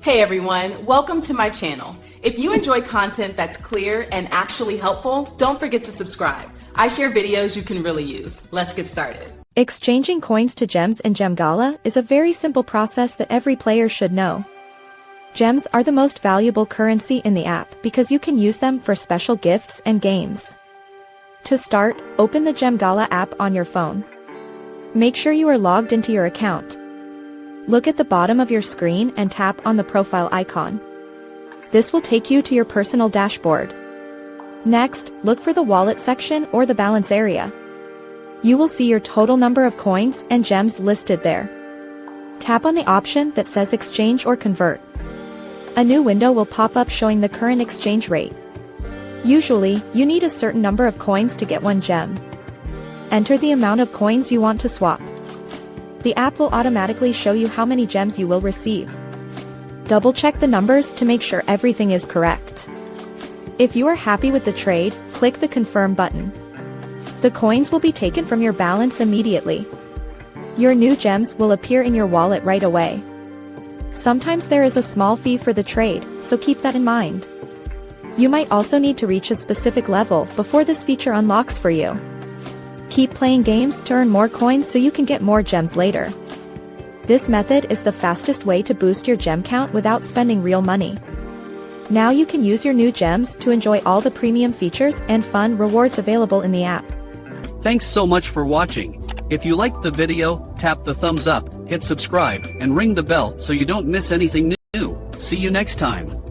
Hey everyone, welcome to my channel. If you enjoy content that's clear and actually helpful, don't forget to subscribe. I share videos you can really use. Let's get started. Exchanging coins to gems in Gemgala is a very simple process that every player should know. Gems are the most valuable currency in the app because you can use them for special gifts and games. To start, open the Gemgala app on your phone. Make sure you are logged into your account. Look at the bottom of your screen and tap on the profile icon. This will take you to your personal dashboard. Next, look for the wallet section or the balance area. You will see your total number of coins and gems listed there. Tap on the option that says exchange or convert. A new window will pop up showing the current exchange rate. Usually, you need a certain number of coins to get one gem. Enter the amount of coins you want to swap. The app will automatically show you how many gems you will receive. Double-check the numbers to make sure everything is correct. If you are happy with the trade, click the Confirm button. The coins will be taken from your balance immediately. Your new gems will appear in your wallet right away. Sometimes there is a small fee for the trade, so keep that in mind. You might also need to reach a specific level before this feature unlocks for you. Keep playing games to earn more coins so you can get more gems later. This method is the fastest way to boost your gem count without spending real money. Now you can use your new gems to enjoy all the premium features and fun rewards available in the app. Thanks so much for watching. If you liked the video, tap the thumbs up, hit subscribe, and ring the bell so you don't miss anything new. See you next time.